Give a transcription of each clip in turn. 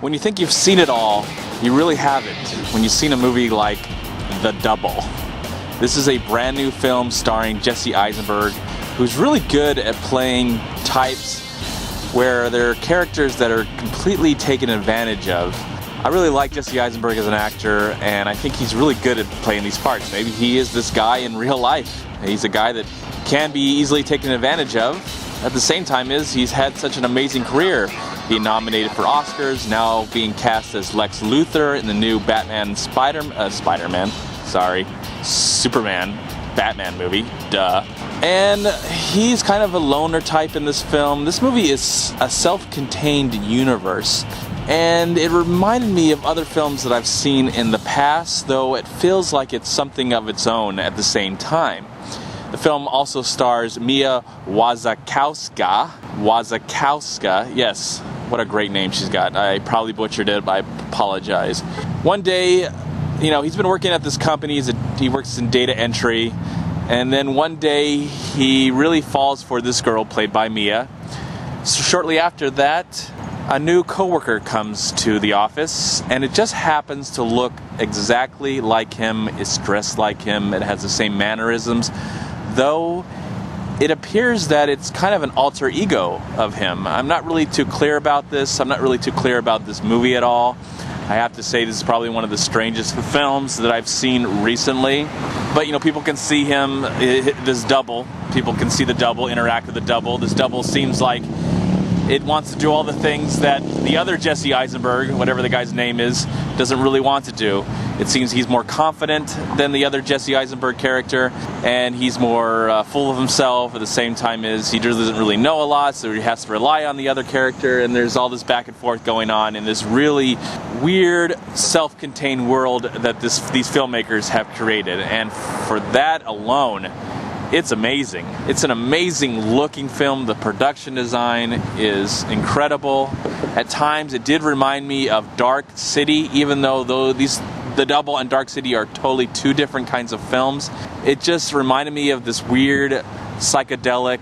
When you think you've seen it all, you really haven't. When you've seen a movie like The Double. This is a brand new film starring Jesse Eisenberg, who's really good at playing types where there are characters that are completely taken advantage of. I really like Jesse Eisenberg as an actor, and I think he's really good at playing these parts. Maybe he is this guy in real life. He's a guy that can be easily taken advantage of. At the same time, he's had such an amazing career. Being nominated for Oscars, now being cast as Lex Luthor in the new Superman, Batman movie, duh. And he's kind of a loner type in this film. This movie is a self-contained universe, and it reminded me of other films that I've seen in the past, though it feels like it's something of its own at the same time. The film also stars Mia Wasikowska. Yes, what a great name she's got. I probably butchered it, but I apologize. One day, he's been working at this company. He works in data entry. And then one day, he really falls for this girl played by Mia. So shortly after that, a new coworker comes to the office, and it just happens to look exactly like him. It's dressed like him. It has the same mannerisms, though it appears that it's kind of an alter ego of him. I'm not really too clear about this. I'm not really too clear about this movie at all. I have to say this is probably one of the strangest films that I've seen recently. But, people can see him, this double. People can see the double, interact with the double. This double seems like it wants to do all the things that the other Jesse Eisenberg, whatever the guy's name is, doesn't really want to do. It seems he's more confident than the other Jesse Eisenberg character, and he's more full of himself. At the same time, he doesn't really know a lot, so he has to rely on the other character, and there's all this back and forth going on in this really weird, self-contained world that these filmmakers have created. And for that alone, it's amazing. It's an amazing looking film. The production design is incredible. At times it did remind me of Dark City, even though The Double and Dark City are totally two different kinds of films. It just reminded me of this weird psychedelic,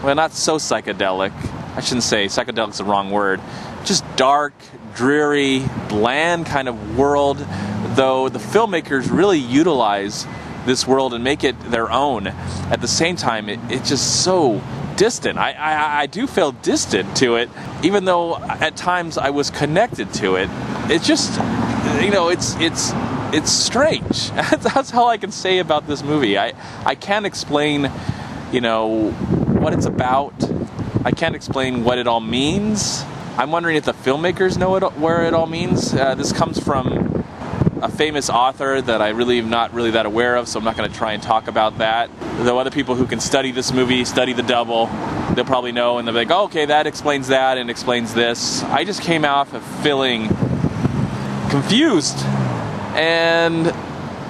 well, not so psychedelic. I shouldn't say psychedelic's the wrong word. Just dark, dreary, bland kind of world, though the filmmakers really utilize this world and make it their own. At the same time, it's just so distant. I do feel distant to it, even though at times I was connected to it. It's just, it's strange. That's all I can say about this movie. I can't explain, what it's about. I can't explain what it all means. I'm wondering if the filmmakers know where it all means. This comes from a famous author that I really am not really that aware of, so I'm not going to try and talk about that. Though other people who can study this movie, study The Double, they'll probably know, and they'll be like, oh, okay, that explains that and explains this. I just came out of feeling confused and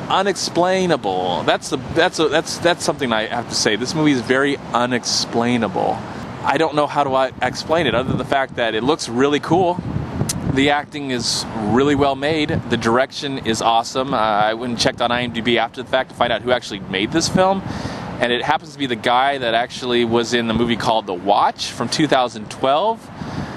unexplainable. That's something I have to say. This movie is very unexplainable. I don't know how to explain it, other than the fact that it looks really cool. The acting is really well made. The direction is awesome. I went and checked on IMDb after the fact to find out who actually made this film. And it happens to be the guy that actually was in the movie called The Watch from 2012.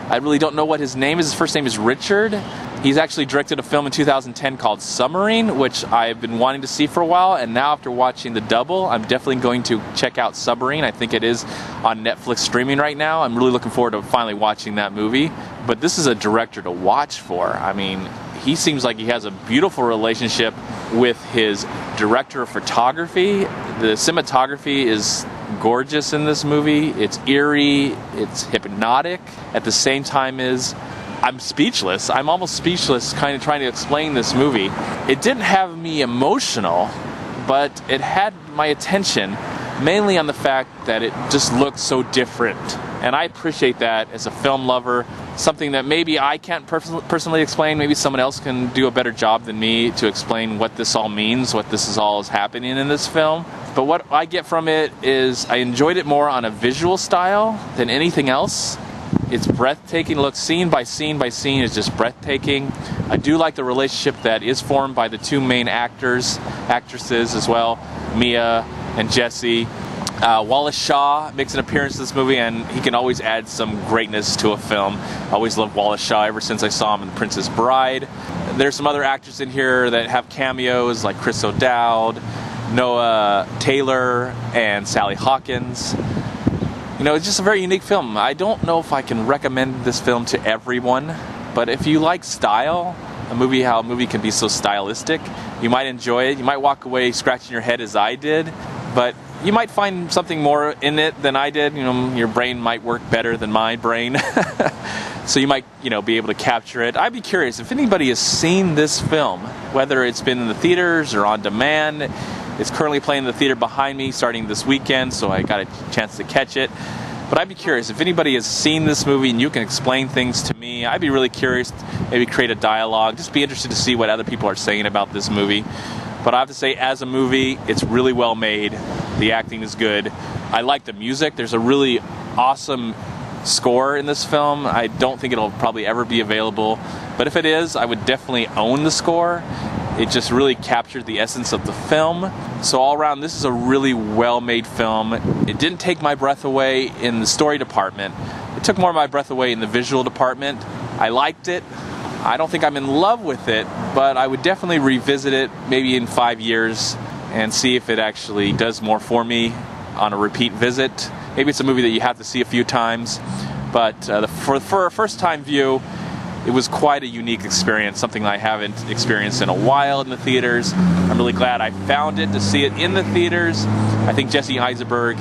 I really don't know what his name is. His first name is Richard. He's actually directed a film in 2010 called Submarine, which I've been wanting to see for a while. And now after watching The Double, I'm definitely going to check out Submarine. I think it is on Netflix streaming right now. I'm really looking forward to finally watching that movie. But this is a director to watch for. I mean, he seems like he has a beautiful relationship with his director of photography. The cinematography is gorgeous in this movie. It's eerie, it's hypnotic. At the same time I'm speechless. I'm almost speechless kind of trying to explain this movie. It didn't have me emotional, but it had my attention mainly on the fact that it just looked so different. And I appreciate that as a film lover. Something that maybe I can't personally explain. Maybe someone else can do a better job than me to explain what this all means, what this is all is happening in this film. But what I get from it is I enjoyed it more on a visual style than anything else. It's breathtaking. Look, scene by scene by scene is just breathtaking. I do like the relationship that is formed by the two main actresses as well, Mia and Jesse. Wallace Shaw makes an appearance in this movie, and he can always add some greatness to a film. I always loved Wallace Shaw ever since I saw him in The Princess Bride. There's some other actors in here that have cameos, like Chris O'Dowd, Noah Taylor, and Sally Hawkins. You know, it's just a very unique film. I don't know if I can recommend this film to everyone, but if you like style, how a movie can be so stylistic, you might enjoy it. You might walk away scratching your head as I did, but you might find something more in it than I did. You know, your brain might work better than my brain. So you might, be able to capture it. I'd be curious if anybody has seen this film, whether it's been in the theaters or on demand. It's currently playing in the theater behind me starting this weekend, so I got a chance to catch it. But I'd be curious if anybody has seen this movie and you can explain things to me. I'd be really curious, maybe create a dialogue, just be interested to see what other people are saying about this movie. But I have to say, as a movie, it's really well made. The acting is good. I like the music. There's a really awesome score in this film. I don't think it'll probably ever be available, but if it is, I would definitely own the score. It just really captured the essence of the film. So all around, this is a really well-made film. It didn't take my breath away in the story department. It took more of my breath away in the visual department. I liked it. I don't think I'm in love with it, but I would definitely revisit it maybe in 5 years and see if it actually does more for me on a repeat visit. Maybe it's a movie that you have to see a few times, but for a first-time view, it was quite a unique experience, something I haven't experienced in a while in the theaters. I'm really glad I found it to see it in the theaters. I think Jesse Eisenberg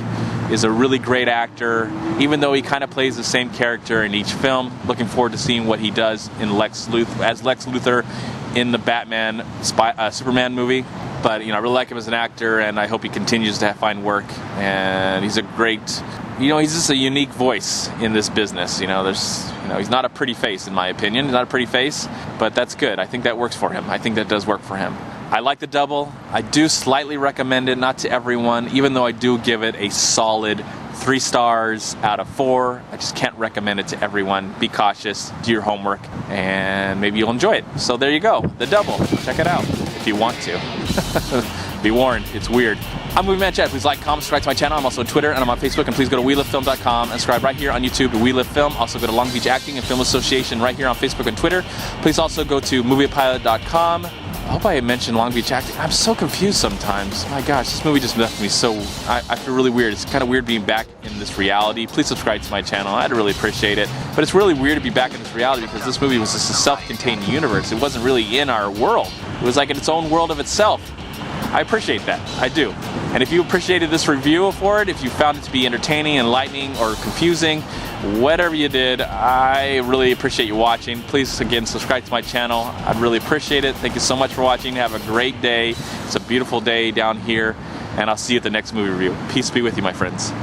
is a really great actor, even though he kind of plays the same character in each film. Looking forward to seeing what he does in as Lex Luthor in the Batman Superman movie. But I really like him as an actor, and I hope he continues to find work. And he's a great, he's just a unique voice in this business. He's not a pretty face in my opinion. He's not a pretty face, but that's good. I think that works for him. I think that does work for him. I like The Double. I do slightly recommend it, not to everyone, even though I do give it a solid 3 stars out of 4. I just can't recommend it to everyone. Be cautious, do your homework, and maybe you'll enjoy it. So there you go, The Double. Check it out if you want to. Be warned, it's weird. I'm MovieManCHAD. Please like, comment, subscribe to my channel. I'm also on Twitter and I'm on Facebook. And please go to WeLiveFilm.com and subscribe right here on YouTube to We Live Film. Also go to Long Beach Acting and Film Association right here on Facebook and Twitter. Please also go to MoviePilot.com. I hope I mentioned Long Beach Acting. I'm so confused sometimes. My gosh, this movie just left me so... I feel really weird. It's kind of weird being back in this reality. Please subscribe to my channel. I'd really appreciate it. But it's really weird to be back in this reality because this movie was just a self-contained universe. It wasn't really in our world. It was like in its own world of itself. I appreciate that. I do. And if you appreciated this review for it, if you found it to be entertaining, enlightening, or confusing, whatever you did, I really appreciate you watching. Please, again, subscribe to my channel. I'd really appreciate it. Thank you so much for watching. Have a great day. It's a beautiful day down here, and I'll see you at the next movie review. Peace be with you, my friends.